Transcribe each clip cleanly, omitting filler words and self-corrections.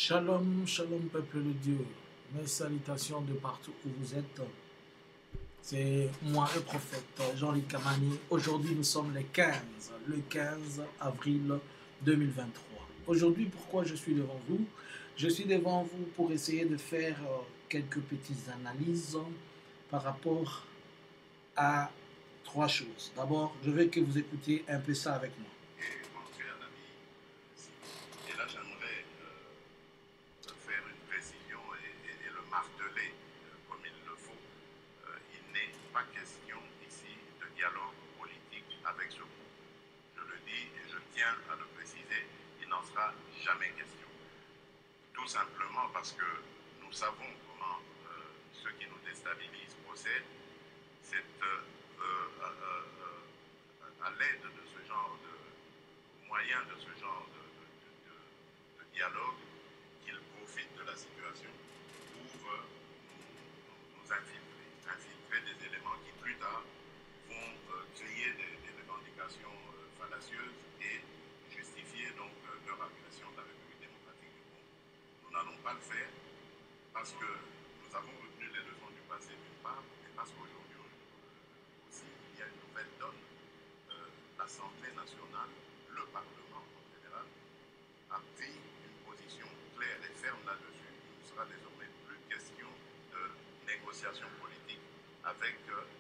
Shalom, shalom peuple de Dieu. Mes salutations de partout où vous êtes. C'est moi le prophète Jean-Luc Kamani. Aujourd'hui nous sommes le 15 avril 2023. Aujourd'hui pourquoi je suis devant vous? Je suis devant vous pour essayer de faire quelques petites analyses par rapport à trois choses. D'abord, je veux que vous écoutiez un peu ça avec moi. Et là, j'aimerais faire une précision et le marteler comme il le faut. Il n'est pas question ici de dialogue politique avec ce groupe. Je le dis et je tiens à le préciser, il n'en sera jamais question. Tout simplement parce que nous savons comment ceux qui nous déstabilisent procèdent. C'est à l'aide de ce genre de moyen de ce genre de dialogue qu'ils profitent de la situation pour nous infiltrer des éléments qui plus tard vont créer des revendications fallacieuses et justifier donc leur agression de la République démocratique du Congo. Nous n'allons pas le faire parce que nous avons retenu les leçons du passé d'une part et parce qu'aujourd'hui aussi il y a une nouvelle donne. L'Assemblée nationale, le Parlement en général, a pris une position claire et ferme là-dessus. Il ne sera désormais plus question de négociation politique avec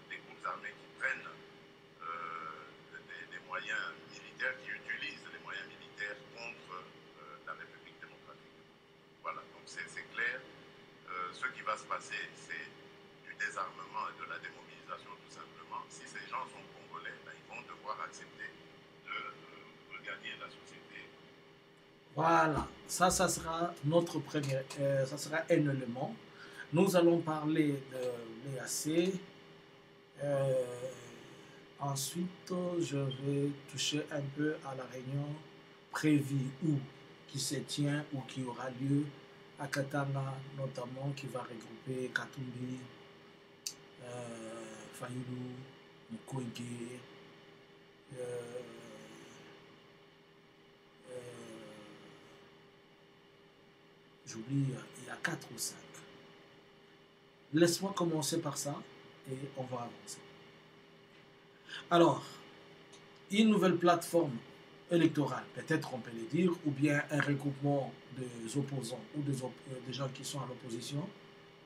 des groupes armés qui prennent des moyens militaires, qui utilisent les moyens militaires contre la République démocratique. Voilà, donc c'est clair. Ce qui va se passer, c'est du désarmement et de la démobilisation tout simplement. Si ces gens sont congolais, ben, ils vont devoir accepter de regagner la société. Voilà, ça sera notre premier, ça sera un élément. Nous allons parler de l'EAC. Ensuite, je vais toucher un peu à la réunion prévue ou qui se tient ou qui aura lieu à Katanga, notamment qui va regrouper Katumbi, Fayulu, Mukwege, j'oublie, il y a 4 ou 5. Laisse-moi commencer par ça et on va avancer. Alors, une nouvelle plateforme électorale, peut-être on peut le dire, ou bien un regroupement des opposants ou des gens qui sont à l'opposition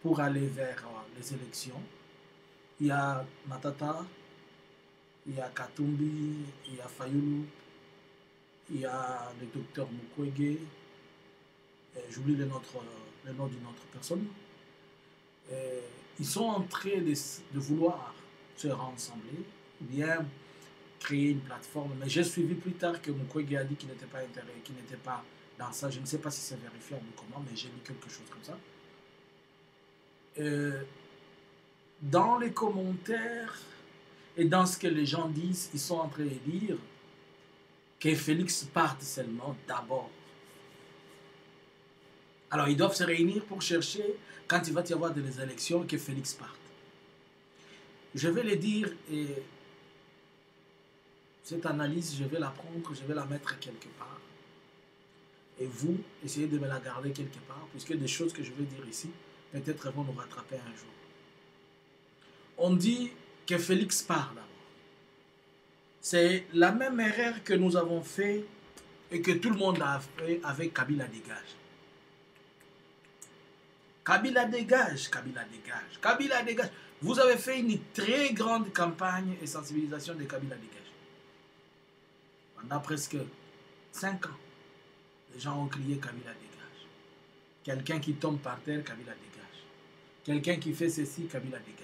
pour aller vers les élections. Il y a Matata, il y a Katumbi, il y a Fayulu, il y a le docteur Mukwege, j'oublie le nom d'une autre personne. Ils sont en train de vouloir se rassembler, ou bien créer une plateforme. Mais j'ai suivi plus tard que Mukwege a dit qu'il n'était pas intéressé, qu'il n'était pas dans ça. Je ne sais pas si c'est vérifiable ou comment, mais j'ai lu quelque chose comme ça. Dans les commentaires et dans ce que les gens disent, ils sont en train de dire que Félix parte seulement d'abord. Alors, ils doivent se réunir pour chercher, quand il va y avoir des élections, que Félix parte. Je vais le dire, et cette analyse, je vais la prendre, je vais la mettre quelque part. Et vous, essayez de me la garder quelque part, puisque des choses que je vais dire ici, peut-être vont nous rattraper un jour. On dit que Félix part d'abord. C'est la même erreur que nous avons fait et que tout le monde a fait avec Kabila dégage. Kabila dégage, Kabila dégage, Kabila dégage. Vous avez fait une très grande campagne et sensibilisation de Kabila dégage. Pendant presque 5 ans, les gens ont crié Kabila dégage. Quelqu'un qui tombe par terre, Kabila dégage. Quelqu'un qui fait ceci, Kabila dégage.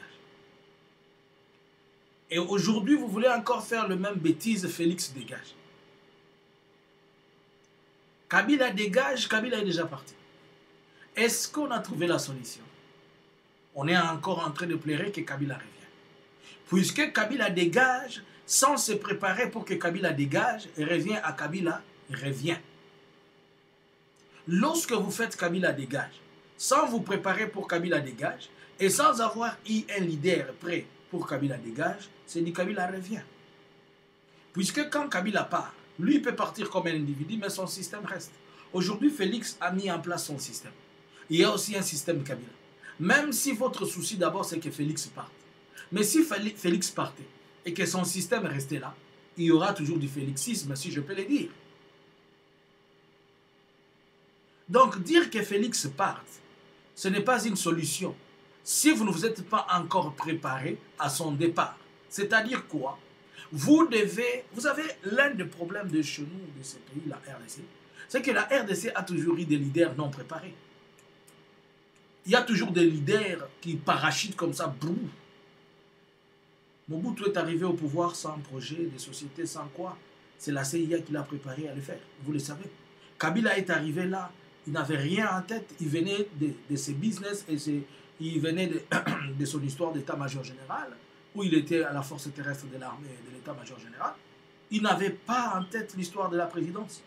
Et aujourd'hui, vous voulez encore faire le même bêtise, Félix dégage. Kabila dégage, Kabila est déjà parti. Est-ce qu'on a trouvé la solution? On est encore en train de pleurer que Kabila revienne. Puisque Kabila dégage, sans se préparer pour que Kabila dégage, et revient à Kabila, revient. Lorsque vous faites Kabila dégage, sans vous préparer pour Kabila dégage, et sans avoir eu un leader prêt pour Kabila dégage, c'est dit Kabila revient. Puisque quand Kabila part, lui peut partir comme un individu, mais son système reste. Aujourd'hui, Félix a mis en place son système. Il y a aussi un système Kabila. Même si votre souci d'abord, c'est que Félix parte. Mais si Félix partait et que son système restait là, il y aura toujours du félixisme, si je peux le dire. Donc, dire que Félix parte, ce n'est pas une solution. Si vous ne vous êtes pas encore préparé à son départ. C'est-à-dire quoi? Vous avez l'un des problèmes de chez nous, de ce pays, la RDC, c'est que la RDC a toujours eu des leaders non préparés. Il y a toujours des leaders qui parachutent comme ça, boum. Mobutu est arrivé au pouvoir sans projet de société, sans quoi? C'est la CIA qui l'a préparé à le faire, vous le savez. Kabila est arrivé là, il n'avait rien en tête, il venait de ses business, et il venait de son histoire d'état-major général, où il était à la force terrestre de l'armée de l'état-major général. Il n'avait pas en tête l'histoire de la présidence.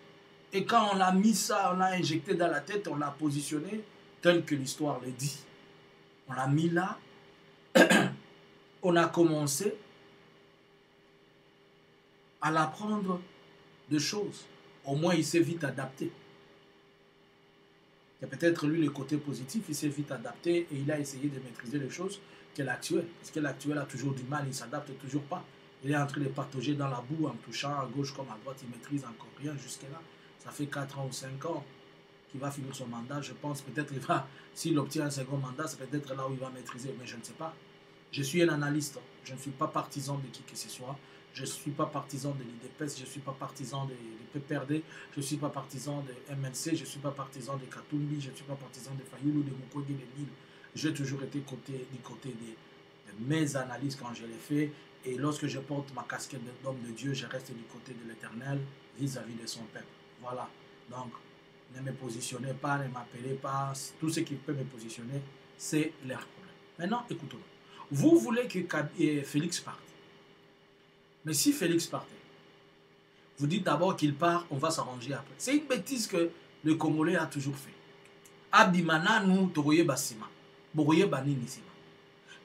Et quand on l'a mis ça, on l'a injecté dans la tête, on l'a positionné tel que l'histoire le dit. On l'a mis là, on a commencé à l'apprendre de choses. Au moins, il s'est vite adapté. C'est peut-être lui le côté positif, il s'est vite adapté et il a essayé de maîtriser les choses que l'actuel. Parce que l'actuel a toujours du mal, il ne s'adapte toujours pas. Il est en train de patauger dans la boue en touchant à gauche comme à droite, il ne maîtrise encore rien jusque-là. Ça fait 4 ans ou 5 ans qu'il va finir son mandat, je pense. Peut-être s'il obtient un second mandat, c'est peut-être là où il va maîtriser, mais je ne sais pas. Je suis un analyste, je ne suis pas partisan de qui que ce soit. Je ne suis pas partisan de l'IDPS, je ne suis pas partisan de PPRD, je ne suis pas partisan de MLC, je ne suis pas partisan de Katumbi, je ne suis pas partisan de Fayoulou, de Mukwege, de Lille. J'ai toujours été du côté de mes analyses quand je les fais. Et lorsque je porte ma casquette d'homme de Dieu, je reste du côté de l'Éternel vis-à-vis de son peuple. Voilà. Donc, ne me positionnez pas, ne m'appelez pas. Tout ce qui peut me positionner, c'est leur problème. Maintenant, écoutons. Vous voulez que Félix parte. Mais si Félix partait, vous dites d'abord qu'il part, on va s'arranger après. C'est une bêtise que le Congolais a toujours fait. Abimana nous toroye basima, boroye banini sima.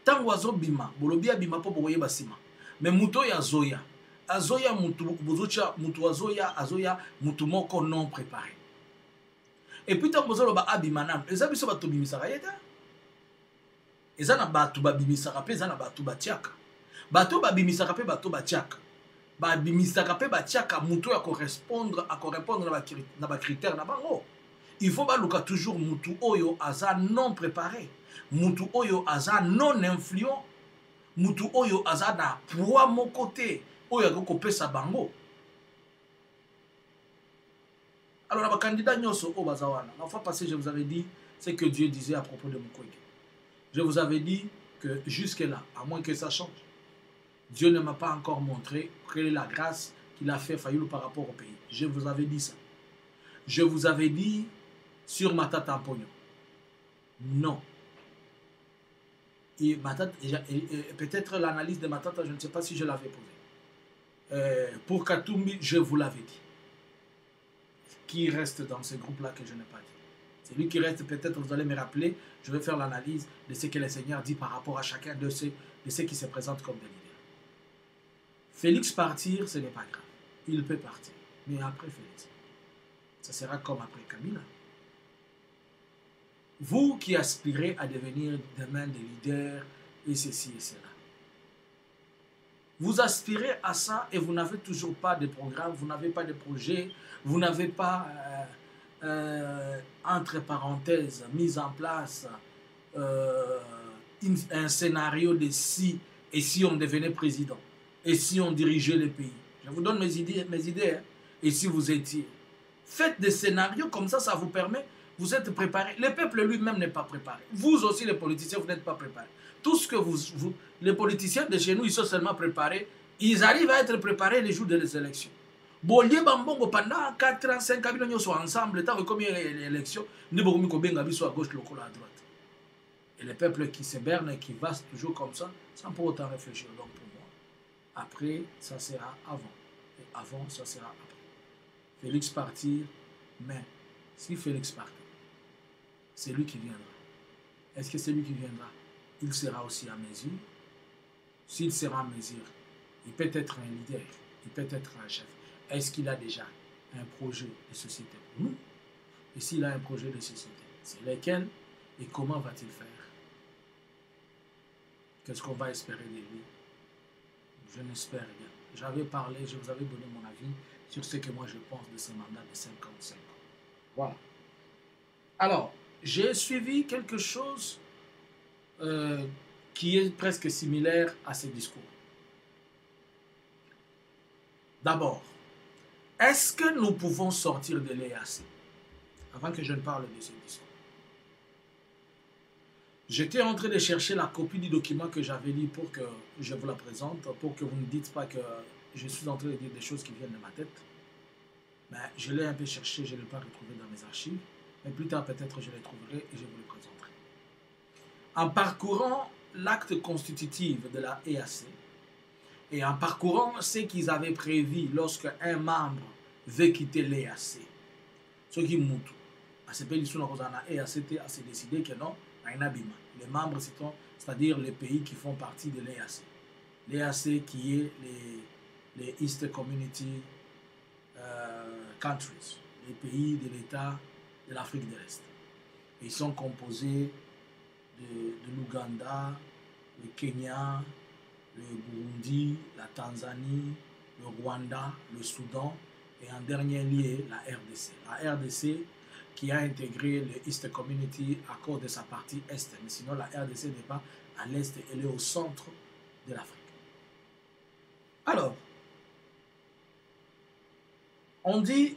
Tango azo bima, bolobi abima po boroye basima. Mais muto ya zoya, azoya mutu bozocha mutu azoya mutu moko non préparé. Et puis tango zolo ba abimana, eza biso bato bimisaka yeta. Eza na bato babimisaka pe eza na bato batiaka. Bato babimisaka pe bato batiaka. Babimisaka pe batiaka mutu ya correspondre na ba critère na bango. Il faut baluka toujours mutu oyo aza non préparé. Mutu oyo aza non influent. Mutu oyo aza na poids mon côté. Oyo ako kopesa bango. Alors, la candidat Nyoso au Bazawana. La fois passée, je vous avais dit ce que Dieu disait à propos de Mukwege. Je vous avais dit que jusque-là, à moins que ça change, Dieu ne m'a pas encore montré quelle est la grâce qu'il a fait Fayoulou par rapport au pays. Je vous avais dit ça. Je vous avais dit sur Matata Mpogno. Non. Et peut-être l'analyse de Matata, je ne sais pas si je l'avais posée. Pour Katumbi, je vous l'avais dit. Qui reste dans ce groupe-là que je n'ai pas dit. C'est lui qui reste, peut-être vous allez me rappeler, je vais faire l'analyse de ce que le Seigneur dit par rapport à chacun de ceux qui se présentent comme des leaders. Félix partir, ce n'est pas grave. Il peut partir. Mais après Félix, ça sera comme après Kabila. Vous qui aspirez à devenir demain des leaders et ceci et cela, vous aspirez à ça et vous n'avez toujours pas de programme, vous n'avez pas de projet, vous n'avez pas, entre parenthèses, mis en place un scénario de si et si on devenait président, et si on dirigeait le pays. Je vous donne mes idées hein, et si vous étiez. Faites des scénarios comme ça, ça vous permet, vous êtes préparés. Le peuple lui-même n'est pas préparé. Vous aussi, les politiciens, vous n'êtes pas préparés. Tout ce que les politiciens de chez nous, ils sont seulement préparés. Ils arrivent à être préparés les jours des élections. Bollier Bambongo pendant 4 ans, 5 ans, ils sont ensemble. Tant que combien l'élection, nous avons mis à gauche, le à droite. Et le peuple qui se berne et qui va toujours comme ça, sans pour autant réfléchir. Donc pour moi, après, ça sera avant. Et avant, ça sera après. Félix partir, mais si Félix part, c'est lui qui viendra. Est-ce que c'est lui qui viendra? Il sera aussi à mesure. S'il sera à mesure, il peut être un leader, il peut être un chef. Est-ce qu'il a déjà un projet de société pour nous? et s'il a un projet de société. C'est lequel et comment va-t-il faire? Qu'est-ce qu'on va espérer de lui? Je n'espère rien. J'avais parlé, je vous avais donné mon avis sur ce que moi je pense de ce mandat de 55 ans. Voilà. Alors, j'ai suivi quelque chose qui est presque similaire à ce discours. D'abord, est-ce que nous pouvons sortir de l'EAC? Avant que je ne parle de ce discours. J'étais en train de chercher la copie du document que j'avais lu pour que je vous la présente, pour que vous ne dites pas que je suis en train de dire des choses qui viennent de ma tête. Mais je l'ai un peu cherché, je ne l'ai pas retrouvé dans mes archives. Mais plus tard, peut-être, je les trouverai et je vous les présenterai. En parcourant l'acte constitutif de la EAC et en parcourant ce qu'ils avaient prévu lorsque un membre veut quitter l'EAC, ce qui moutent, à ce pays, nous avons EAC à se décider que non, les membres, c'est-à-dire les pays qui font partie de l'EAC. L'EAC qui est les East Community Countries, les pays de l'État de l'Afrique de l'Est. Ils sont composés de l'Ouganda, le Kenya, le Burundi, la Tanzanie, le Rwanda, le Soudan et en dernier lieu la RDC. La RDC qui a intégré le East Community à cause de sa partie Est. Mais sinon, la RDC n'est pas à l'Est, elle est au centre de l'Afrique. Alors, on dit,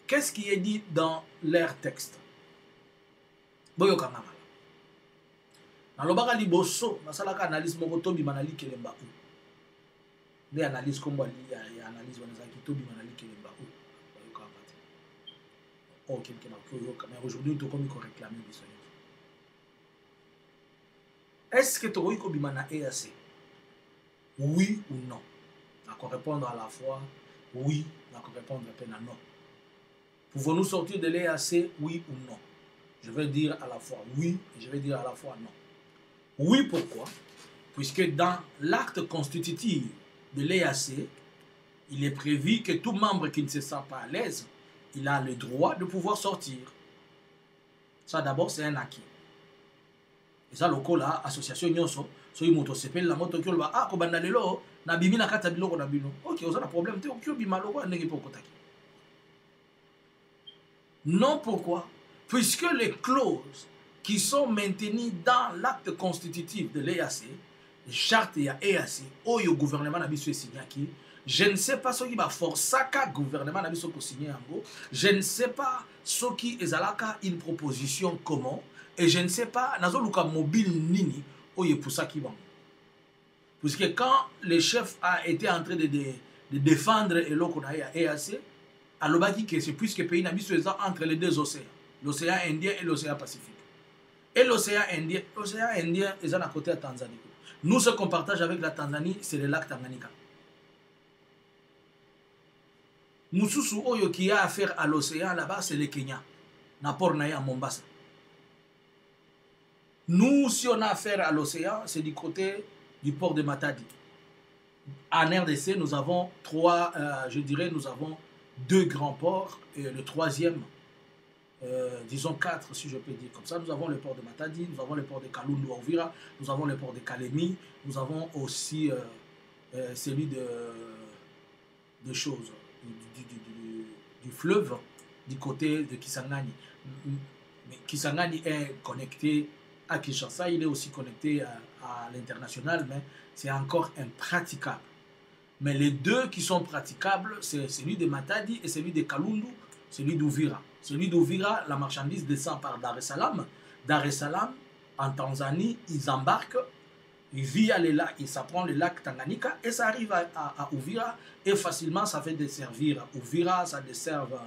qu'est-ce qui est dit dans leur texte? Boyo Kamara. Dans le bas liboso, nasalaka analyse moko tobi manali kelemba ou. Des analyses comme wali ya analyse wanazaki tobi manali kelemba ou. Boyo Kamara. Oh, quelqu'un a cru mais aujourd'hui tu comme réclamer besoin. Est-ce que tu as eu bimana EAC? Oui ou non? D'accord, répondre à la fois oui, d'accord, répondre à peine à non. Pouvons-nous sortir de l'EAC, oui ou non? Je vais dire à la fois oui et je vais dire à la fois non. Oui, pourquoi? Puisque dans l'acte constitutif de l'EAC, il est prévu que tout membre qui ne se sent pas à l'aise, il a le droit de pouvoir sortir. Ça d'abord, c'est un acquis. Et ça, le cas là, association Nyonso, so il moto s'appelle la moto qui va ah ko bandalelo na bimi na kata biloko na bino. OK, on a un problème te okyo bimalo ko ndenge poko taki. Non, pourquoi? Puisque les clauses qui sont maintenues dans l'acte constitutif de l'EAC, les chartes et EAC, où le gouvernement n'a pas signé, je ne sais pas ce qui va forcer le gouvernement n'a pas signé, je ne sais pas ce qui est une proposition comment, et je ne sais pas, nazo luka mobile nini, où il pour ça qui va. Puisque quand le chef a été en train de défendre et l'eau qu'on a EAC, alors que c'est puisque le pays n'a pas entre les deux océans, l'océan Indien et l'océan Pacifique. Et l'océan Indien est à côté de la Tanzanie. Nous, ce qu'on partage avec la Tanzanie, c'est le lac Tanganyika. Moussousou Oyo qui a affaire à l'océan là-bas, c'est le Kenya. Napor Naya à Mombasa. Nous, si on a affaire à l'océan, c'est du côté du port de Matadi. En RDC, nous avons nous avons deux grands ports et le troisième, disons 4 si je peux dire comme ça. Nous avons le port de Matadi, nous avons le port de Kalundu à Uvira, nous avons le port de Kalemi, nous avons aussi celui de choses, du fleuve du côté de Kisangani. Mais Kisangani est connecté à Kinshasa, il est aussi connecté à l'international, mais c'est encore impraticable. Mais les deux qui sont praticables, c'est celui de Matadi et celui de Kalundu, celui d'Uvira. Celui d'Uvira, la marchandise descend par Dar es Salaam. Dar es Salaam, en Tanzanie, ils embarquent, ils via les lacs, ils s'apprennent le lac Tanganyika et ça arrive à Uvira et facilement ça fait desservir Uvira, ça desserve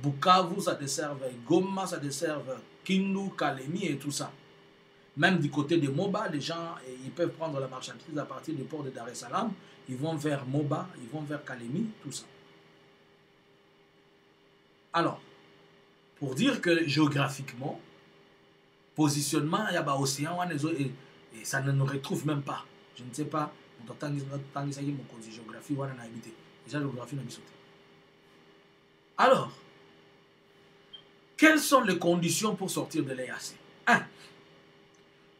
Bukavu, ça desserve Goma, ça desserve Kindu, Kalemi et tout ça. Même du côté de Moba, les gens ils peuvent prendre la marchandise à partir du port de Dar es Salaam, ils vont vers Moba, ils vont vers Kalemi, tout ça. Alors, pour dire que géographiquement, positionnement, il y a un océan et ça ne nous retrouve même pas. Je ne sais pas, géographie, déjà géographie n'a pas sauté. Alors, Quelles sont les conditions pour sortir de l'EAC? 1.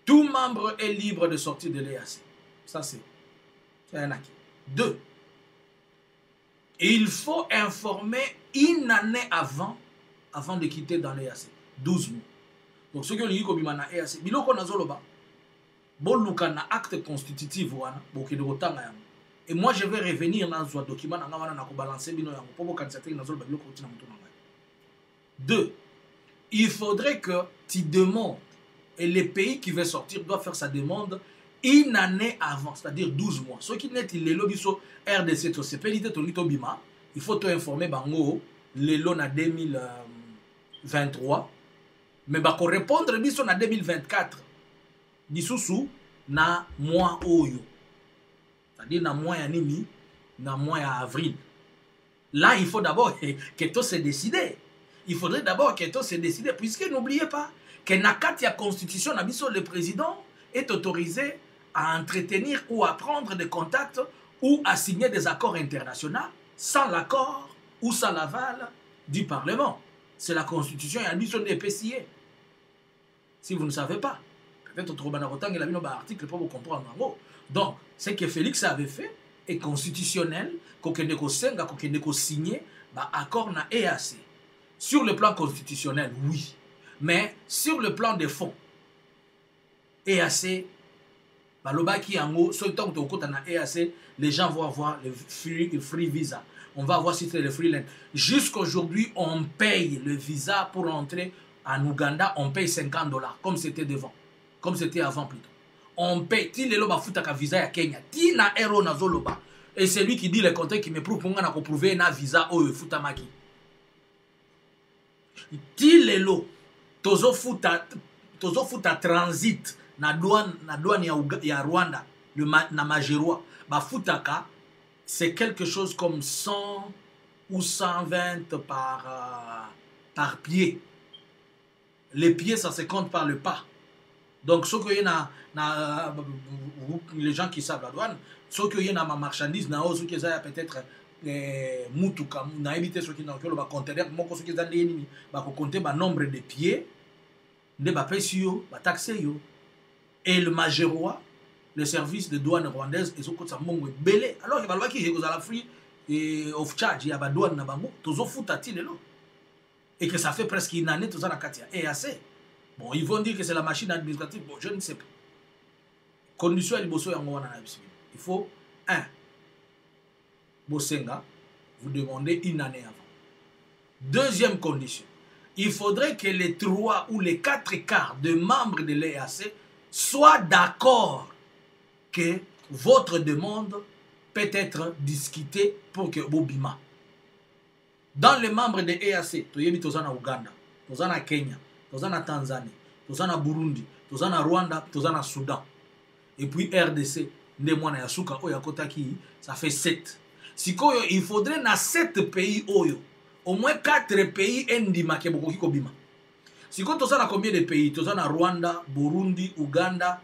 Tout membre est libre de sortir de l'EAC. Ça, c'est un acquis. 2. Il faut informer une année avant de quitter dans l'EAC. 12 mois. Donc, ceux qui ont dit que l'EAC, biloko nazoloba, boluka na acte constitutif wana, boke de rotanga yango. Et moi, je vais revenir dans ce document, na ko balancer bino yango, pour candidater nazoloba biloko tina mutu nanga. 2. Il faudrait que tu demandes, et le pays qui veut sortir doit faire sa demande une année avant, c'est-à-dire 12 mois. Ceux qui n'est les lobiso RDC, c'est pénité ton lito bima, il faut te informer bango, les lots en 2023, mais bah qu'on répondre biso en 2024, dissous na mois oyo, c'est-à-dire na mois yanimi, na mois à avril. Là, il faut d'abord que tout se décide. Il faudrait d'abord que tout se décide, puisque n'oubliez pas que dans la constitution, le président est autorisé à entretenir ou à prendre des contacts ou à signer des accords internationaux sans l'accord ou sans l'aval du Parlement. C'est la constitution et la mission des PCA. Si vous ne savez pas, peut-être que il a mis un article pour vous comprendre. Donc, ce que Félix avait fait est constitutionnel, qu'on a signé l'accord na EAC. Sur le plan constitutionnel, oui. Mais sur le plan des fonds, EAC, les gens vont avoir le free visa. On va voir si c'est le free land. Jusqu'aujourd'hui, on paye le visa pour entrer en Ouganda, on paye $50, comme c'était devant. Comme c'était avant plutôt. On paye. Ti lelo ba futa ka visa ya Kenya. Ti na ero na zoloba. Et c'est lui qui dit le contrat qui me prouve qu'on a prouvé na visa au futa maki. Ti lelo tozo futa transit na douane ya Rwanda na Majerwa ba futaka c'est quelque chose comme 100 ou 120 par pied. Les pieds ça se compte par le pas. Donc ce que y a les gens qui savent la douane, ce que y a ma marchandise na ce que ça peut-être mutuka na éviter ce qui dans le conteneur moko ce qui dans les ennemis ba ko compter ba nombre de pieds de ba pesio ba taxer yo et le Majerwa le service de douane rwandaise et ce que ça mongo belé alors il va voir qui est la free of charge ya ba douane na bango tozo futa ti lelo et que ça fait presque une année tout ça na katia et assez bon ils vont dire que c'est la machine administrative bon je ne sais pas condition ya liboso yango wana na biso il faut 1 Bosenga, vous demandez une année avant. Deuxième condition, il faudrait que les 3 ou les 4 quarts de membres de l'EAC soient d'accord que votre demande peut être discutée pour que Bobima. Dans les membres de l'EAC, tu y en Ouganda, tu en Kenya, tu en Tanzanie, tu en Burundi, tu en Rwanda, tu en Soudan. Et puis RDC, ça fait 7. Si il faudrait dans 7 pays au moins 4 pays endima qui beaucoup kobima. Si tu as combien de pays? Tu as Rwanda, Burundi, Ouganda,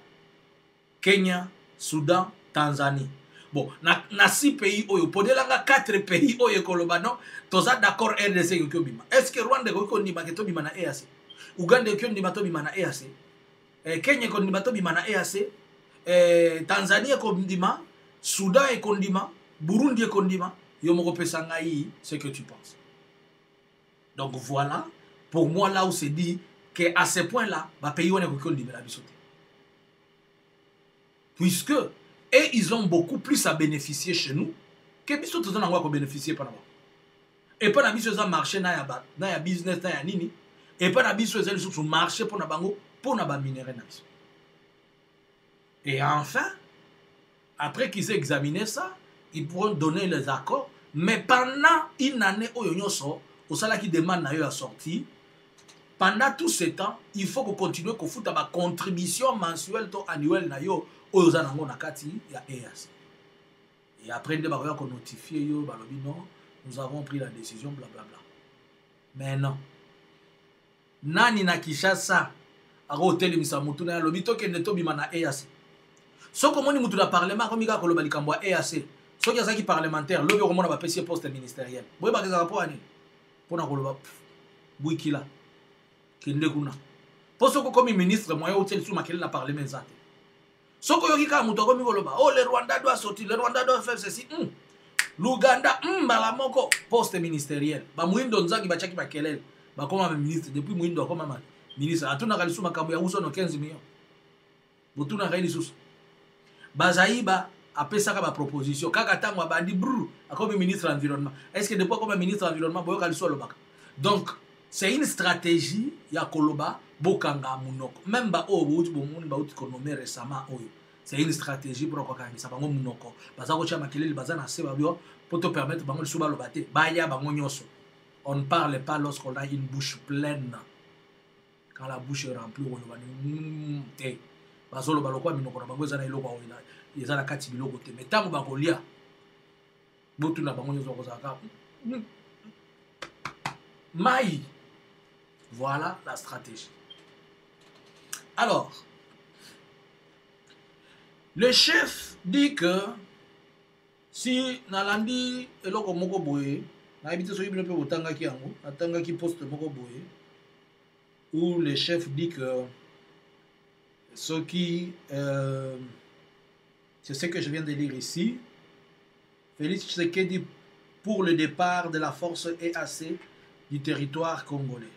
Kenya, Soudan, Tanzanie. Bon, na 6 pays oyo, podelanga 4 pays oyo kolobano, tu as d'accord RDC qui bima. Est-ce que Rwanda ko ndima ke to bima na EAC? Ouganda ko ndima to bima na EAC? Kenya ko ndima to bima na EAC? Tanzanie ko ndima, Soudan ko ndima, Burundi et Kondima, ce que tu penses. Donc voilà, pour moi là où c'est dit qu'à ce point-là, le pays on est Kondima la bisoté. Puisque, et ils ont beaucoup plus à bénéficier chez nous, que bisoté on a bénéficier par là. Et pas la bisoté ça marché na ya business na ya nini, et pas la bisoté ça sur marché pour na bango pour na ba minerai na biso. Et enfin, après qu'ils aient examiné ça, ils pourront donner les accords, mais pendant une année au salaire qui demande à sortir, pendant tout ce temps, il faut qu'on continue à faire ma contribution mensuelle ou annuelle aux nakati ya EAC. Et après, nous avons notifié, nous avons pris la décision, blablabla. Mais non. Nani na Kishasa, à l'hôtel Misamutuna, le bito qui n'est pas na EAC. Ce que moi, nous avons parlé, comme il y a un EAC. Ceux qui sont parlementaires, le gouvernement va passer poste ministériel. Vous voyez, par exemple, pour nous, Bouikila. kende kuna po soko komi ministre moyen hotel sous makele na parlement zate soko yoki ka muto komi koloba oh le Rwanda doit sortir, le Rwanda doit faire ceci l'Ouganda bala moko poste ministériel ba muindo nzangi bachaki bakelele bakoma ministre depuis muindo akoma ministre atuna kalisu makambo ya uso no 15 millions botuna kaini susu bazaiba apesaka ba proposition kaka tango abandi brr akomi ministre de l'environnement. Est-ce que depuis comme ministre de l'environnement boyo kalisu lobaka? Donc c'est une stratégie ya koloba bokanga munoko même ba o bouti bomoni ba uti konomé récemment oyo c'est une stratégie pour kokangisa bango munoko baza ko chama kelele baza na seba bio pour te permettre bango lisuba lobate baya bango nyoso. On ne parle pas lorsqu'on a une bouche pleine. Quand la bouche est remplie on va te bazolo balokwa minoko na bango za na iloko oyo ezala kati biloko te mais tango bakolia botu na bango nyoso kozaka mai. Voilà la stratégie. Alors, le chef dit que si Nalandi eloko moko boye, na habité so yibino pe botanga ki yango, atanga ki poste moko boye, où le chef dit que ce qui c'est ce que je viens de lire ici. Félix Tshisekedi pour le départ de la force EAC du territoire congolais.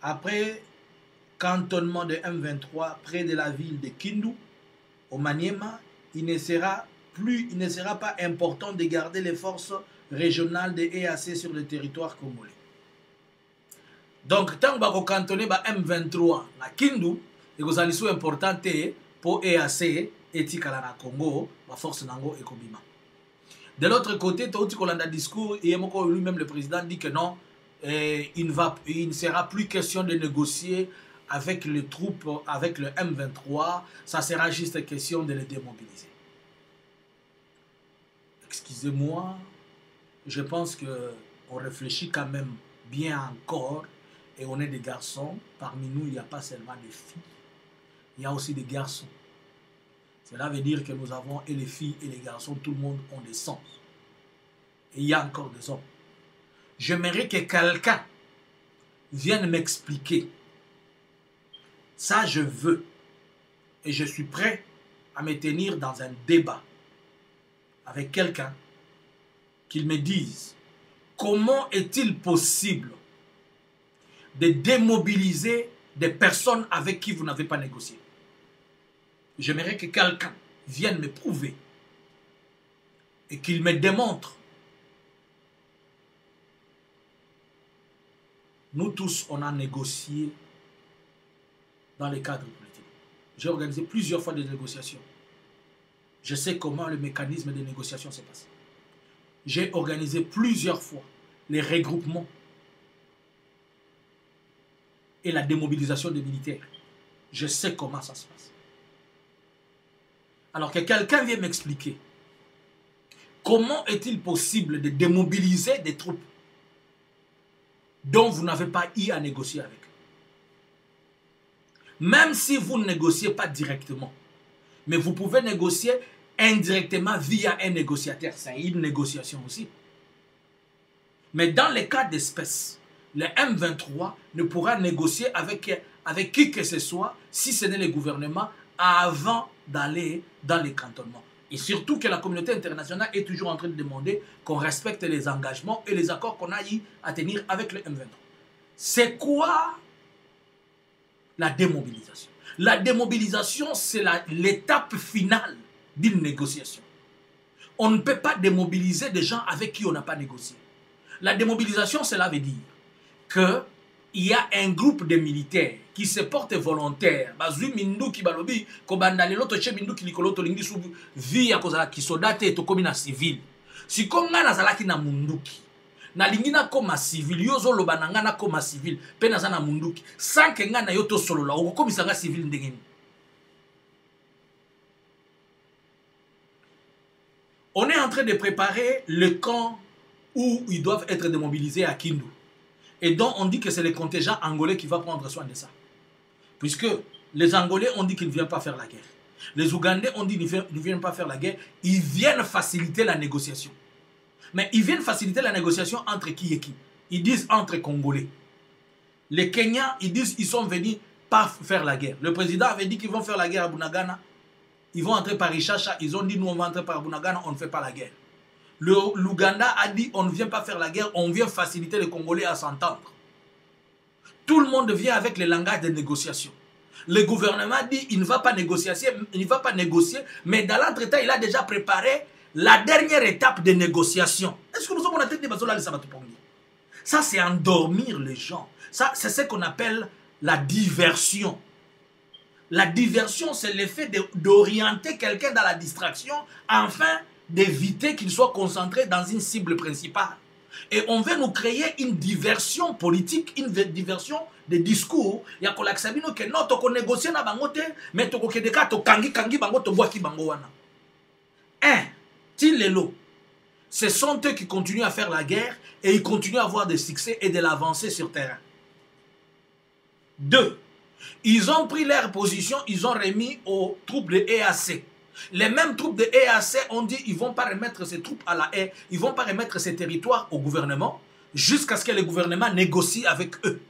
Après cantonnement de M23 près de la ville de Kindu, au Maniema, il ne sera pas important de garder les forces régionales de EAC sur le territoire congolais. Donc, tant que cantonné M23 à Kindu, il y a une importante pour EAC et Tikala Congo, la force Nango et Kobima. De l'autre côté, tout le discours, et lui-même le président dit que non, il ne sera plus question de négocier avec les troupes, avec le M23, ça sera juste question de les démobiliser. Excusez-moi, je pense qu'on réfléchit quand même bien encore, et on est des garçons, parmi nous il n'y a pas seulement des filles, il y a aussi des garçons. Cela veut dire que nous avons, et les filles et les garçons, tout le monde ont des sens. Et il y a encore des hommes. J'aimerais que quelqu'un vienne m'expliquer. Ça, je veux. Et je suis prêt à me tenir dans un débat avec quelqu'un qu'il me dise comment est-il possible de démobiliser des personnes avec qui vous n'avez pas négocié. J'aimerais que quelqu'un vienne me prouver et qu'il me démontre. Nous tous, on a négocié dans les cadres politiques. J'ai organisé plusieurs fois des négociations. Je sais comment le mécanisme de négociation s'est passé. J'ai organisé plusieurs fois les regroupements et la démobilisation des militaires. Je sais comment ça se passe. Alors que quelqu'un vient m'expliquer comment est-il possible de démobiliser des troupes dont vous n'avez pas eu à négocier avec. Même si vous ne négociez pas directement, mais vous pouvez négocier indirectement via un négociateur. C'est une négociation aussi. Mais dans les cas d'espèce, le M23 ne pourra négocier avec qui que ce soit, si ce n'est le gouvernement, avant d'aller dans les cantonnements. Et surtout que la communauté internationale est toujours en train de demander qu'on respecte les engagements et les accords qu'on a eu à tenir avec le M23. C'est quoi la démobilisation? La démobilisation, c'est l'étape finale d'une négociation. On ne peut pas démobiliser des gens avec qui on n'a pas négocié. La démobilisation, cela veut dire qu'il y a un groupe de militaires qui se portent volontaires. Bazui minduki balobi ko bandali loto che minduki likoloto lingi su via kozala kisodate to komina civil. Si konga na zalaki na munduki na lingina koma civil yozo loba na ngana koma civil pe na zana munduki sanke ngana yoto solola okomisa nga civil ndengeni. On est en train de préparer le camp où ils doivent être démobilisés à Kindu. Et donc on dit que c'est le contingent angolais qui va prendre soin de ça. Puisque les Angolais ont dit qu'ils ne viennent pas faire la guerre. Les Ougandais ont dit qu'ils ne viennent pas faire la guerre. Ils viennent faciliter la négociation. Mais ils viennent faciliter la négociation entre qui et qui? Ils disent entre Congolais. Les Kenyans, ils disent qu'ils sont venus pas faire la guerre. Le président avait dit qu'ils vont faire la guerre à Bunagana. Ils vont entrer par Ishasha. Ils ont dit nous on va entrer par Bunagana, on ne fait pas la guerre. L'Ouganda a dit on ne vient pas faire la guerre, on vient faciliter les Congolais à s'entendre. Tout le monde vient avec le langage de négociation. Le gouvernement dit il ne va pas négocier, mais dans l'entretemps, il a déjà préparé la dernière étape de négociation. Est-ce que nous sommes en tête de ça, c'est endormir les gens. Ça, c'est ce qu'on appelle la diversion. La diversion, c'est l'effet d'orienter quelqu'un dans la distraction afin d'éviter qu'il soit concentré dans une cible principale. Et on veut nous créer une diversion politique, une diversion de discours. Il y a que sabino que non, tu négocier na bangote, mais tu kedeka to kangi bango to boaki bango wana. Tilelo. Ce sont eux qui continuent à faire la guerre et ils continuent à avoir des succès et de l'avancée sur terrain. 2. Ils ont pris leur position, ils ont remis aux troupes de EAC. Les mêmes troupes de EAC ont dit qu'ils ne vont pas remettre ces troupes à la haie, ils ne vont pas remettre ces territoires au gouvernement jusqu'à ce que le gouvernement négocie avec eux.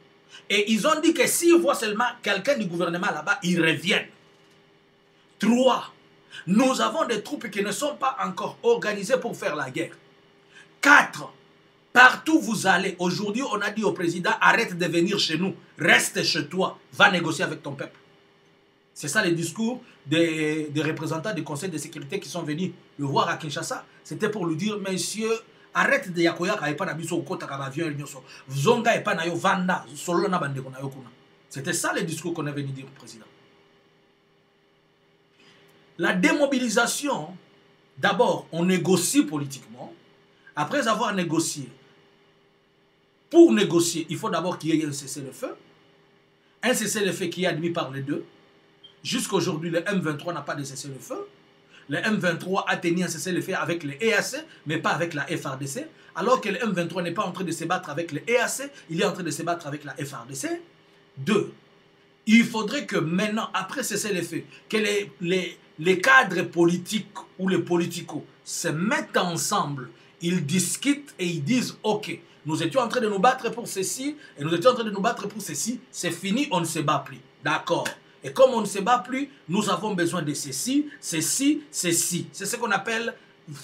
Et ils ont dit que s'ils voient seulement quelqu'un du gouvernement là-bas, ils reviennent. 3. Nous avons des troupes qui ne sont pas encore organisées pour faire la guerre. 4. Partout où vous allez, aujourd'hui on a dit au président, arrête de venir chez nous, reste chez toi, va négocier avec ton peuple. C'est ça le discours des représentants du Conseil de sécurité qui sont venus le voir à Kinshasa. C'était pour lui dire, messieurs, arrête de yakoya et pas nabiso au kota kavavion nyoso. Zonga et pas nayo vanda, solo na bande kuna yokuna. C'était ça le discours qu'on est venu dire au président. La démobilisation, d'abord, on négocie politiquement. Après avoir négocié, pour négocier, il faut d'abord qu'il y ait un cessez-le-feu. Un cessez-le-feu qui est admis par les deux. Jusqu'à aujourd'hui, le M23 n'a pas de cessez-le-feu. Le M23 a tenu un cessez-le-feu avec les EAC, mais pas avec la FARDC. Alors que le M23 n'est pas en train de se battre avec les EAC, il est en train de se battre avec la FARDC. 2. Il faudrait que maintenant, après cessez-le-feu, que les cadres politiques ou les politicos se mettent ensemble, ils discutent et ils disent « Ok, nous étions en train de nous battre pour ceci et nous étions en train de nous battre pour ceci, c'est fini, on ne se bat plus. » D'accord. Et comme on ne se bat plus, nous avons besoin de ceci, ceci, ceci. C'est ce qu'on appelle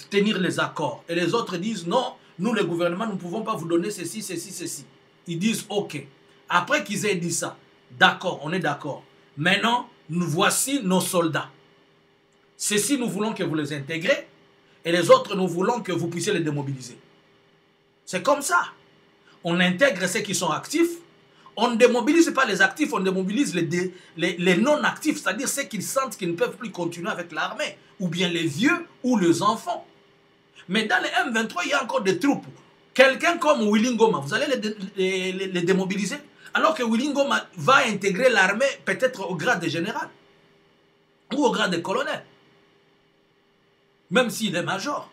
tenir les accords. Et les autres disent non, nous le gouvernement, nous ne pouvons pas vous donner ceci, ceci, ceci. Ils disent ok. Après qu'ils aient dit ça, d'accord, on est d'accord. Maintenant, nous voici nos soldats. Ceci, nous voulons que vous les intégrez. Et les autres, nous voulons que vous puissiez les démobiliser. C'est comme ça. On intègre ceux qui sont actifs. On ne démobilise pas les actifs, on démobilise les non-actifs, c'est-à-dire ceux qui sentent qu'ils ne peuvent plus continuer avec l'armée, ou bien les vieux ou les enfants. Mais dans les M23, il y a encore des troupes. Quelqu'un comme Willy Ngoma, vous allez les démobiliser, alors que Willy Ngoma va intégrer l'armée peut-être au grade de général, ou au grade de colonel, même s'il est major.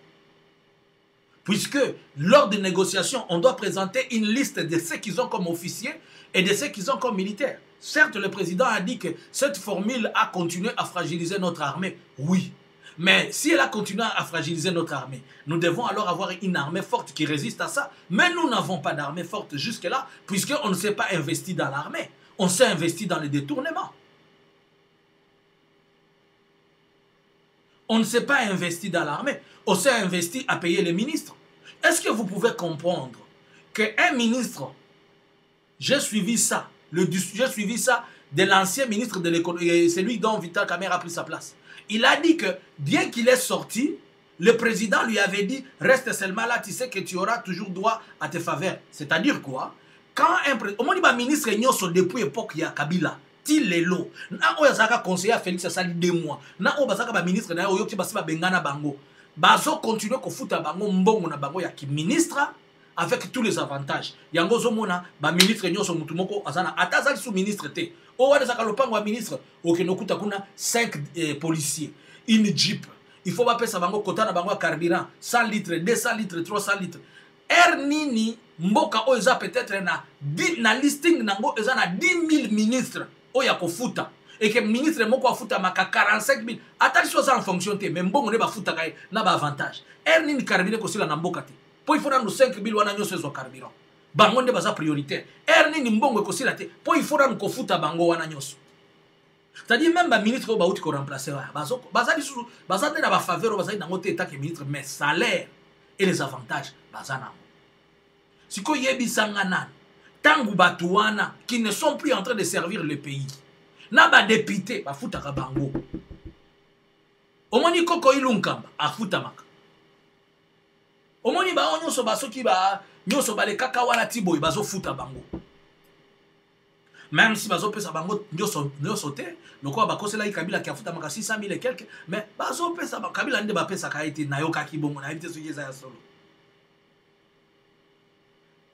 Puisque lors des négociations, on doit présenter une liste de ceux qu'ils ont comme officiers et de ceux qu'ils ont comme militaires. Certes, le président a dit que cette formule a continué à fragiliser notre armée. Oui. Mais si elle a continué à fragiliser notre armée, nous devons alors avoir une armée forte qui résiste à ça. Mais nous n'avons pas d'armée forte jusque-là, puisqu'on ne s'est pas investi dans l'armée. On s'est investi dans les détournements. On ne s'est pas investi dans l'armée. On s'est investi à payer les ministres. Est-ce que vous pouvez comprendre qu'un ministre, j'ai suivi ça de l'ancien ministre de l'économie, celui dont Vital Kamerhe a pris sa place. Il a dit que bien qu'il est sorti, le président lui avait dit reste seulement là, tu sais que tu auras toujours droit à tes faveurs. C'est-à-dire quoi? Quand un ministre est depuis l'époque de Kabila, Tilelo, na oya zaka conseiller Félix Sali 2 mois, na oya zaka ba ministre na oyo basi ba bengana bango. Bazo continuer ko futa bango mbongo na bango ya ki ministre avec tous les avantages. Yango zo mona ba ministre nyoso mutu moko azana atazali sous ministre te. O wa zaka lopango wa ministre okenokuta kuna 5 policiers, une jeep. Il faut pas pesa bango kota na bango carburant, 100 litres, 200 litres, 300 litres. Nini mboka oyo za peut-être na listing nango eza na 10 000 ministres. Oya kofuta et que ministre moko afuta maka 45 000 atali chose en fonction te mais mbongo ne ba futa na ba avantage nini carburant ko sila na mboka te po il faut na 5 000 wana nyoso zo carburant bango nde baza prioritaire erne ni mbongo ekosila te po il faut rano kofuta bango wana nyonso c'est-à-dire même baministre oyo bauti koremplace wana baza lisusu baza nde na bafaveur oyo bazali nango te etake ministre mais salaire et les avantages baza nango sikoyo yebisanga nani ntango bato wana qui ne sont plus en train de servir le pays na badepute bafutaka bango omoni koko ilunkamba afutamaka omoni bao nyonso basoki nyonso balekaka wana ti boye bazofuta bango même si bazopesa bango nyonso te lokola bakoselaki kabila ki afutamaka 600 000 et quelque mais bazopesa kabila nde bapesaka ye te nayokaki bongo nayebi te soki eza ya solo.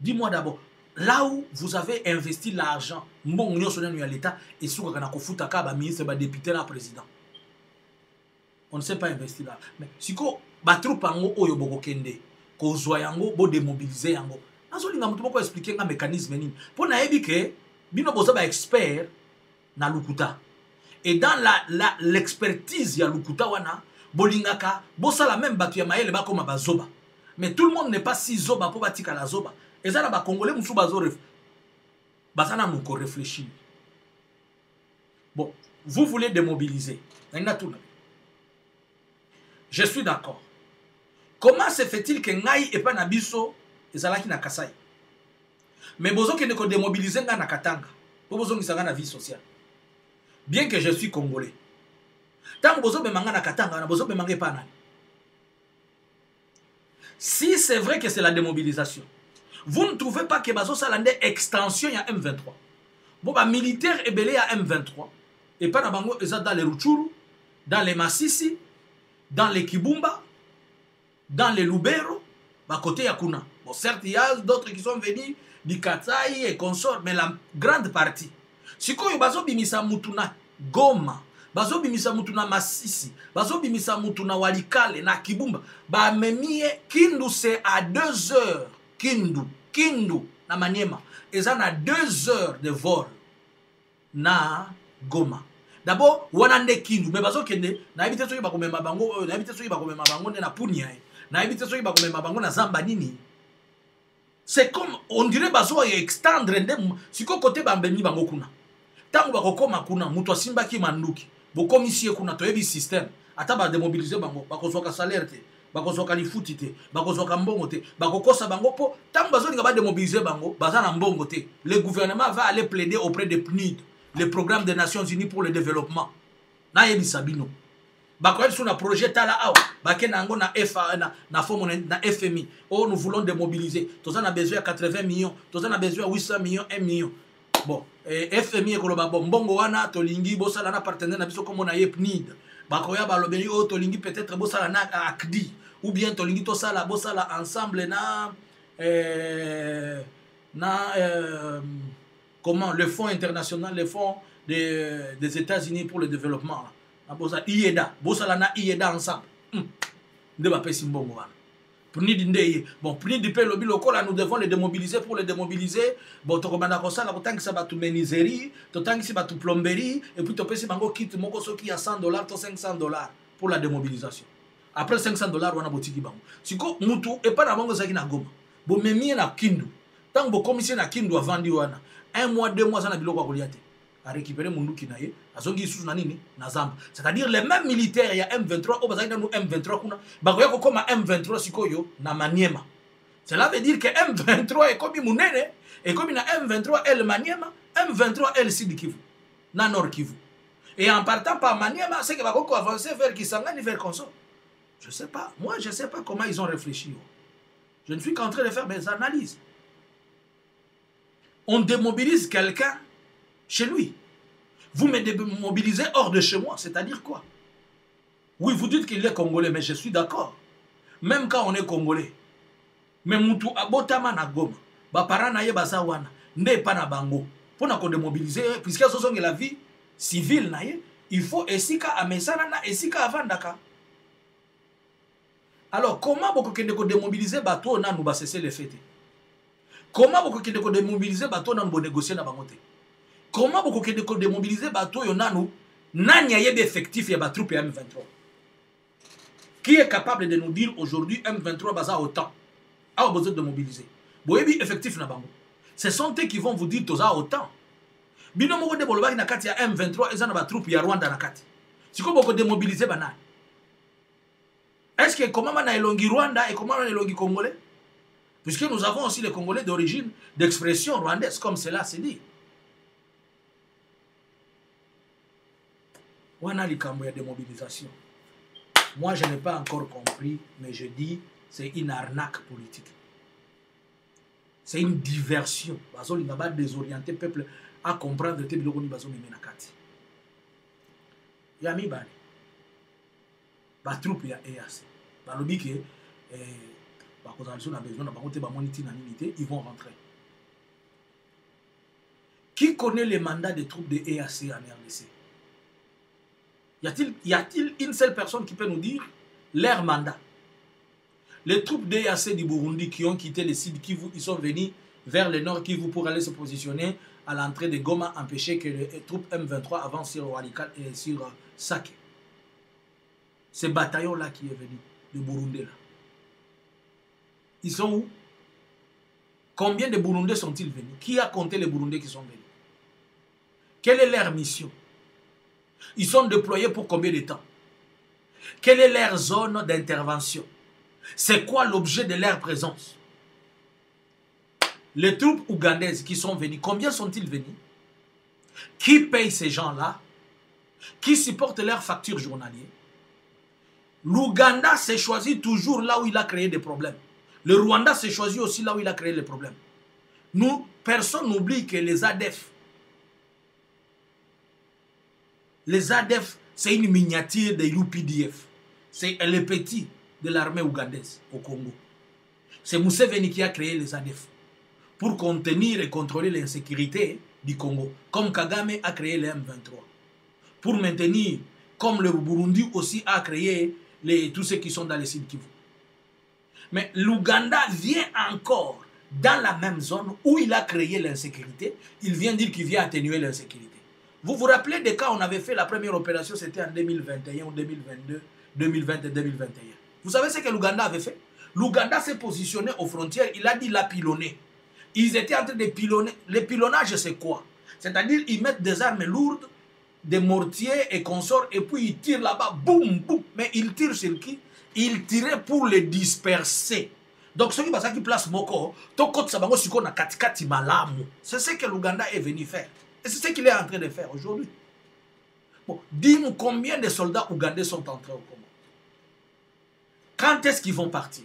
Dis-moi d'abord, là où vous avez investi l'argent mbongo nyonso nanu ya l'État esukaka na kofutaka baministre badepute na président on ne sait pas investir là mais siko batroupe yango oyo bokokende kozwa yango bodemobilize yango nazolinga moto moko expliquer nga mécanisme nini mpo nayebi ke bino boza baexpert na lukuta et dans l'expertise ya lukuta wana bolingaka bosala même bato ya mayele bakoma bazoba mais tout le monde n'est pas si zoba mpo batikala zoba eza na bakongolais mosusu baza na moko réfléchir. Bon, vous voulez démobiliser je suis d'accord. Comment se fait-il que ngai et pas na biso ezalaki na Kasai mais bozo kende ko démobiliser nga na Katanga po bozo ngisanga na vie sociale bien que je suis congolais tant bozo bemanga na Katanga na bozo bemanga pa nani si c'est vrai que c'est la démobilisation vous ne trouvez pas que bazo salande extension ya M23 bon ba militaire ebelé à M23 et pas na bango eza dans les Rutshuru dans les Masisi dans les Kibumba dans les Lubero, à côté Yakuna. Bon, certes, il y a d'autres qui sont venus du Katsai et consorts, mais la grande partie. Si vous avez bimisa mutuna Goma, bazo bimisa mutuna Masisi, bazo bimisa mutuna Walikale, na Kibumba, ba memie Kindu c'est à 2 heures. Kindu, na Maniema. Et ça a 2 heures de vol na Goma. D'abord, wanande Kindu, mais bazo kende, na habite soki ba komema bango, na habite soki ba komema bango na punya. C'est comme on dirait bazo ya extendre ndem siko côté bambemi bango kuna tango bakokoma kuna muto simba ki manduki bokomisie kuna toyebi système ata ba démobiliser bango bakozoka salaire te bakozoka lifuti te bakozoka mbongo te bakokosa bango po tango bazo linga ba démobiliser bango baza na mbongo te le gouvernement va aller plaider auprès de PNUD le programme des Nations Unies pour le développement na yebi sabino bakoyeli sur un projet tala awa bakena yango na FMI. Oh, nous voulons démobiliser. Tous on a besoin de 80 millions. Tous on a besoin de 800 millions, 1 million. Bon, FMI est koloba bon. Bongo wana tolingi bosala na partenaire na biso comme on a PNID. Bakoya balobeli o tolingi peut-être bosala na ACDI ou bien tolingi tosala bosala ensemble comment le fonds international, le fonds des États-Unis pour le développement. IEDA, bosala na IEDA ensemble. Nde ba pesi mbongo wana. PNUD ndeye. Bon, PNUD pe lobi lokola nous devons les démobiliser pour les démobiliser. Bon, to komanda kosala kotangisa batu menuiserie, to tangisi batu plomberie et puis to pesi bango kit moko soki ya $100 to $500 pour la démobilisation. Après $500 wana botiki bango. Siko mutu e pa na bango zaki na Goma. Bo memie na Kindu. Tango bo commissaire na Kindu avandi wana. 1 mois 2 mois sana biloko akoliate. A récupérer munduki na ye azongi sous na nini na zamba c'est-à-dire les mêmes militaires ya M23 au bazali na M23 kuna bakoya ko koma M23 sikoyo na Maniema cela veut dire que M23 est comme munene et comme na M23 elle Maniema M23 elle Sud Kivu na Nord Kivu et en partant par Maniema c'est que bako avancer vers Kisangani vers Konso je sais pas moi je sais pas comment ils ont réfléchi je ne suis qu'en train de faire mes analyses on démobilise quelqu'un chez lui. Vous me démobilisez hors de chez moi, c'est-à-dire quoi? Oui, vous dites qu'il est congolais, mais je suis d'accord. Même quand on est congolais. Mais mutu abotama na Goma, ba parana ye baza wana, nde pa na bango. Pour na ko démobiliser, puisque ce sont la vie civile na ye, il faut esika amesana na esika avandaka. Alors, comment vous pouvez démobiliser bateau na nous ba cesser les fêtes? Comment vous pouvez démobiliser bateau na nous négocier na bangote? Comment vous pouvez démobiliser bateau yonanu nani ayebe effectif ya batroupe ya M23? Qui est capable de nous dire aujourd'hui M23 baza autant a besoin de mobiliser? boyebi effectif na bango. Ce sont eux qui vont vous dire toza autant. Bino moko de bolobaki na kati ya M23 eza na ba troupe ya Rwanda na kati. Siko boko démobiliser banani. Est-ce que comment na elongi Rwanda et comment na elongi Congolais? Puisque nous avons aussi les Congolais d'origine, d'expression rwandaise, comme cela se dit. On a les camps de démobilisation. Moi, je n'ai pas encore compris, mais je dis c'est une arnaque politique. C'est une diversion. Il va pas désorienter le peuple à comprendre que le bazo me menakati. Yami bani. Ba troupe ya EAC. Ba lobi que ba kozaliso na besoin na bango te ba moniti na minité, ils vont rentrer. Qui connaît les mandats des troupes de EAC en RDC? Y a-t-il une seule personne qui peut nous dire leur mandat? Les troupes d'EAC du Burundi qui ont quitté le sud Kivu, ils sont venus vers le nord Kivu pour aller se positionner à l'entrée de Goma, empêcher que les troupes M23 avancent sur Walikale et sur Sake. Ce bataillon-là qui est venu, de Burundi là. Ils sont où? Combien de Burundais sont-ils venus? Qui a compté les Burundais qui sont venus? Quelle est leur mission? Ils sont déployés pour combien de temps? Quelle est leur zone d'intervention? C'est quoi l'objet de leur présence? Les troupes ougandaises qui sont venues, combien sont-ils venus? Qui paye ces gens-là? Qui supporte leurs factures journalières? L'Ouganda s'est choisi toujours là où il a créé des problèmes. Le Rwanda s'est choisi aussi là où il a créé les problèmes. Nous, personne n'oublie que les ADF, c'est une miniature de l'UPDF. C'est le petit de l'armée ougandaise au Congo. C'est Museveni qui a créé les ADF pour contenir et contrôler l'insécurité du Congo, comme Kagame a créé les M23. Pour maintenir, comme le Burundi aussi a créé tous ceux qui sont dans les Sud Kivu. Mais l'Ouganda vient encore dans la même zone où il a créé l'insécurité. Il vient dire qu'il vient atténuer l'insécurité. Vous vous rappelez des cas où on avait fait la première opération, c'était en 2021 ou 2022, 2020 et 2021. Vous savez ce que l'Ouganda avait fait? L'Ouganda s'est positionné aux frontières, il a dit la pilonner. Ils étaient en train de pilonner. Le pilonnage, c'est quoi? C'est-à-dire, ils mettent des armes lourdes, des mortiers et consorts, et puis ils tirent là-bas, boum, boum. Mais ils tirent sur qui? Ils tiraient pour les disperser. Donc, ceux qui placent Moko, c'est ce que l'Ouganda est venu faire. Et c'est ce qu'il est en train de faire aujourd'hui. Bon, dis-nous combien de soldats ougandais sont entrés au Congo? Quand est-ce qu'ils vont partir?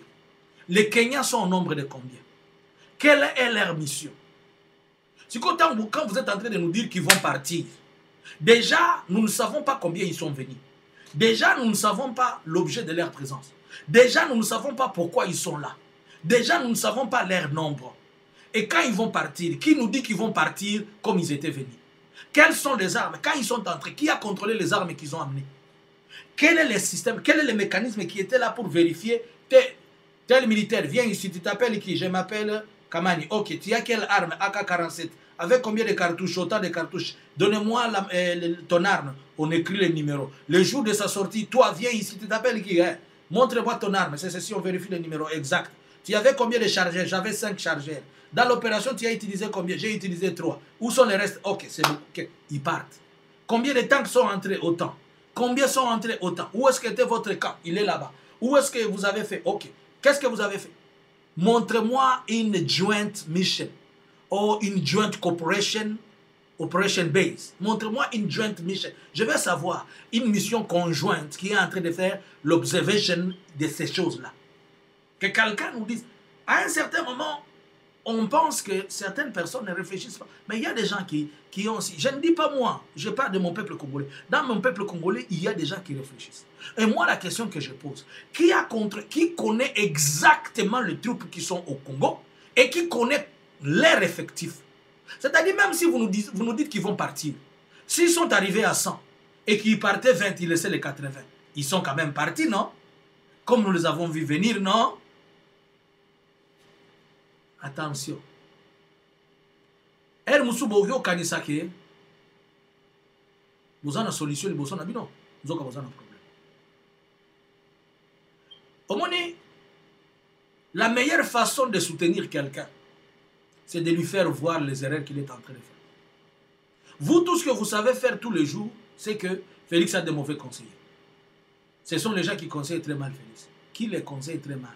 Les Kenyans sont au nombre de combien? Quelle est leur mission? C'est quand vous êtes en train de nous dire qu'ils vont partir, déjà, nous ne savons pas combien ils sont venus. Déjà, nous ne savons pas l'objet de leur présence. Déjà, nous ne savons pas pourquoi ils sont là. Déjà, nous ne savons pas leur nombre. Et quand ils vont partir, qui nous dit qu'ils vont partir comme ils étaient venus? Quelles sont les armes? Quand ils sont entrés, qui a contrôlé les armes qu'ils ont amenées? Quel est le système, quel est le mécanisme qui était là pour vérifier tel militaire, viens ici, tu t'appelles qui? Je m'appelle Kamani. Ok, tu as quelle arme? AK-47. Avec combien de cartouches? Autant de cartouches. Donnez-moi ton arme. On écrit le numéro. Le jour de sa sortie, toi, viens ici, tu t'appelles qui? Hein? Montre-moi ton arme. C'est ceci, on vérifie le numéro exact. Tu avais combien de chargeurs? J'avais 5 chargeurs. Dans l'opération, tu as utilisé combien? J'ai utilisé 3. Où sont les restes? Ok, c'est bon. Okay. Ils partent. Combien de tanks sont entrés? Autant. Combien sont entrés? Autant. Où est-ce qu'était votre camp? Il est là-bas. Où est-ce que vous avez fait? Ok. Qu'est-ce que vous avez fait? Montrez-moi une joint mission ou une joint cooperation operation base. Montrez-moi une joint mission. Je veux savoir une mission conjointe qui est en train de faire l'observation de ces choses-là. Que quelqu'un nous dise, à un certain moment, on pense que certaines personnes ne réfléchissent pas. Mais il y a des gens qui ont aussi... Je ne dis pas moi, je parle de mon peuple congolais. Dans mon peuple congolais, il y a des gens qui réfléchissent. Et moi, la question que je pose, qui connaît exactement les troupes qui sont au Congo et qui connaît leur effectif? C'est-à-dire, même si vous nous dites qu'ils vont partir, s'ils sont arrivés à 100 et qu'ils partaient 20, ils laissaient les 80, ils sont quand même partis, non? Comme nous les avons vus venir, non? Attention. Er musubo yo kanisake. Vous avez une solution, vous avez un problème. Au moins, la meilleure façon de soutenir quelqu'un, c'est de lui faire voir les erreurs qu'il est en train de faire. Vous, tout ce que vous savez faire tous les jours, c'est que Félix a des mauvais conseillers. Ce sont les gens qui conseillent très mal Félix. Qui les conseille très mal?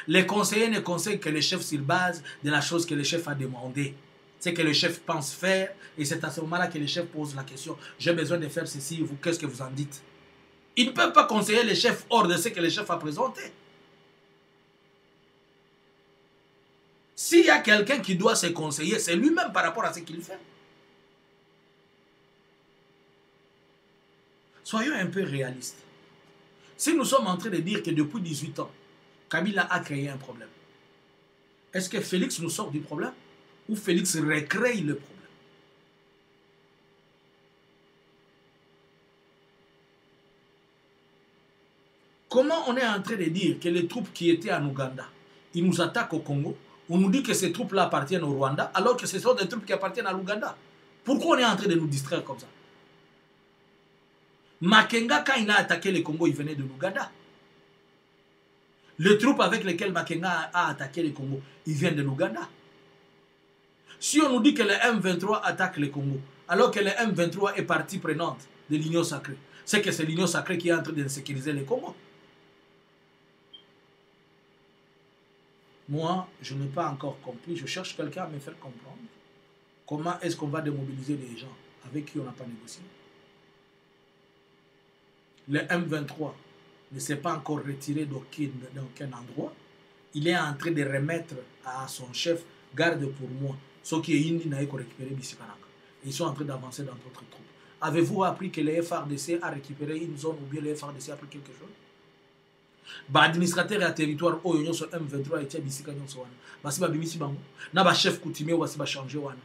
Les conseillers ne conseillent que le chef sur base de la chose que le chef a demandé. C'est que le chef pense faire et c'est à ce moment-là que le chef pose la question. J'ai besoin de faire ceci, vous, qu'est-ce que vous en dites? Ils ne peuvent pas conseiller le chef hors de ce que le chef a présenté. S'il y a quelqu'un qui doit se conseiller, c'est lui-même par rapport à ce qu'il fait. Soyons un peu réalistes. Si nous sommes en train de dire que depuis 18 ans, Kabila a créé un problème, est-ce que Félix nous sort du problème ou Félix recrée le problème? Comment on est en train de dire que les troupes qui étaient en Ouganda, ils nous attaquent au Congo, on nous dit que ces troupes-là appartiennent au Rwanda, alors que ce sont des troupes qui appartiennent à l'Ouganda? Pourquoi on est en train de nous distraire comme ça? Makenga, quand il a attaqué le Congo, il venait de l'Ouganda. Les troupes avec lesquelles Makenga a attaqué le Congo, ils viennent de l'Ouganda. Si on nous dit que le M23 attaque le Congo, alors que le M23 est partie prenante de l'Union sacrée, c'est que c'est l'Union sacrée qui est en train de sécuriser le Congo. Moi, je n'ai pas encore compris. Je cherche quelqu'un à me faire comprendre. Comment est-ce qu'on va démobiliser les gens avec qui on n'a pas négocié? Le M23 ne s'est pas encore retiré d'aucun endroit. Il est en train de remettre à son chef, garde pour moi, ce qui est indi n'a récupéré Bissikanaka. Ils sont en train d'avancer dans d'autres troupes. Avez-vous appris que le FRDC a récupéré une zone ou bien le FRDC a pris quelque chose? Administrateur et territoire où il y a M23 et Bissikanaka. Basi ba bimisi bango. Na ba chef coutumier ou basi ba changer wana.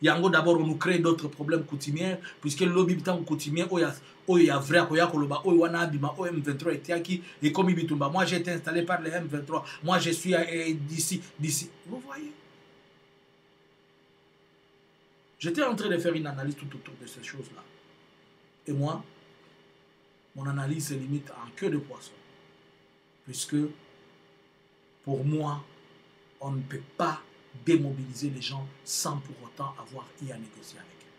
Yango d'abord on nous crée d'autres problèmes coutumiers puisque le lobby bitan coutumier il y a vrai koya koloba o wana abima o M23 etiaki et comme bitumba moi j'ai été installé par le M23 moi je suis d'ici vous voyez. J'étais en train de faire une analyse tout autour de ces choses-là. Et moi, mon analyse se limite en queue de poisson. Puisque, pour moi, on ne peut pas démobiliser les gens sans pour autant avoir eu à négocier avec eux.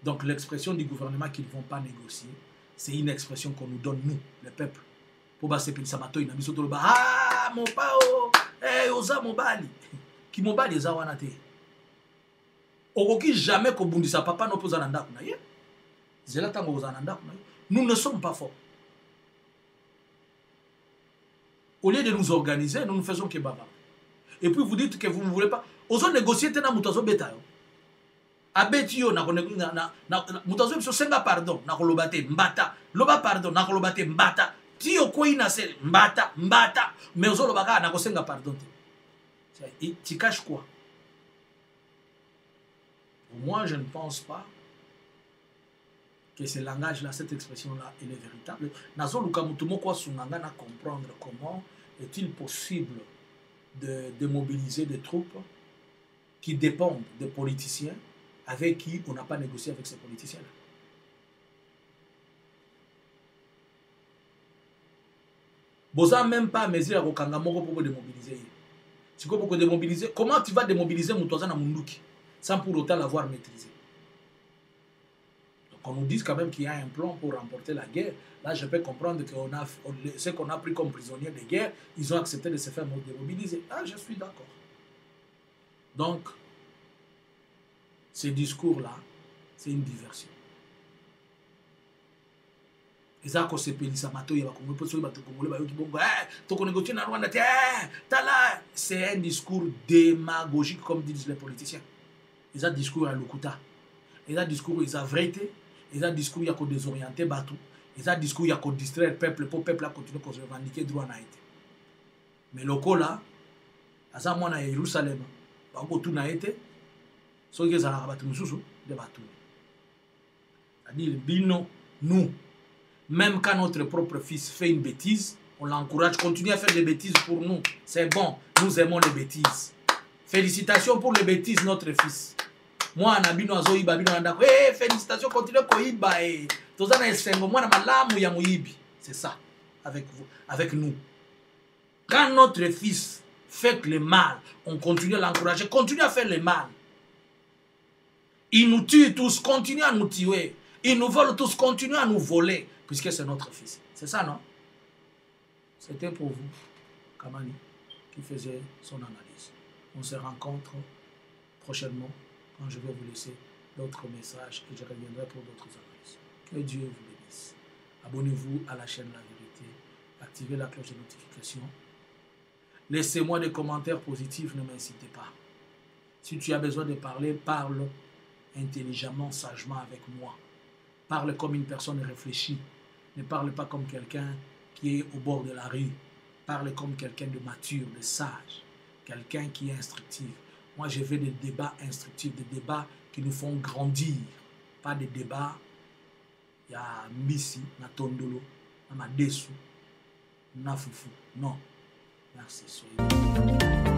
Donc, l'expression du gouvernement qu'ils ne vont pas négocier, c'est une expression qu'on nous donne, nous, le peuple. Pour passer pour Samato, il a mis sur le bas. Ah, mon pao, oza mobali. Qui mobali, oza wanate. Okoki jamais kobundisa papa no poza nanda kuna ye. Zela tango oza nanda kuna ye. Nous ne sommes pas forts. Au lieu de nous organiser, nous ne faisons que baba. Et puis vous dites que vous ne voulez pas. Ozo négocier tena mutazo beta yo. Abeti yo na mutazo biso senga pardon na kolobate mbata. Loba pardon na kolobate mbata. Ti yo ko ina se mbata. Mais ozo lobaka na ko senga pardon. Tu caches quoi? Moi, je ne pense pas que ce langage-là, cette expression-là, elle est véritable. Nazo Lukamutumo kwa sunganga na comprendre comment est-il possible de démobiliser des troupes qui dépendent des politiciens avec qui on n'a pas négocié avec ces politiciens-là. Boza même pas mesure à Rokangamoko pour démobiliser. Si vous pouvez démobiliser, comment tu vas démobiliser Mutoza na Munduki sans pour autant l'avoir maîtrisé? Donc on nous dit quand même qu'il y a un plan pour remporter la guerre. Là, je peux comprendre que ceux qu'on a pris comme prisonniers de guerre, ils ont accepté de se faire démobiliser. Ah, je suis d'accord. Donc, ces discours-là, c'est une diversion. C'est un discours démagogique, comme disent les politiciens. Ils ont un discours à l'Okuta. Ils ont un discours où ils ont vérité. Ils ont un discours où ils ont désorienté Batou. Ils ont un discours où ils ont distraire le peuple pour que le peuple continue à se revendiquer droit à été. Mais le cas là, à ça, moi, à Jérusalem, tout n'a été. Ce qui est à la de Batou. C'est-à-dire, bino, nous, même quand notre propre fils fait une bêtise, on l'encourage, continue à faire des bêtises pour nous. C'est bon, nous aimons les bêtises. Félicitations pour les bêtises, notre fils. Moi, Nabino Azoïba, félicitations, continue à koïba. C'est ça, avec vous, avec nous. Quand notre fils faites le mal. On continue à l'encourager. Continuez à faire le mal. Ils nous tuent tous, continuez à nous tuer. Ils nous volent tous, continuez à nous voler. Puisque c'est notre fils. C'est ça, non? C'était pour vous, Kamani, qui faisait son analyse. On se rencontre prochainement quand je vais vous laisser d'autres messages et je reviendrai pour d'autres analyses. Que Dieu vous bénisse. Abonnez-vous à la chaîne La Vérité. Activez la cloche de notification. Laissez-moi des commentaires positifs, ne m'incitez pas. Si tu as besoin de parler, parle intelligemment, sagement avec moi. Parle comme une personne réfléchie. Ne parle pas comme quelqu'un qui est au bord de la rue. Parle comme quelqu'un de mature, de sage. Quelqu'un qui est instructif. Moi, je veux des débats instructifs, des débats qui nous font grandir. Pas des débats, il y a Mbisi, na Tondolo, na Madesu, na Foufou. Non. Merci. Soyez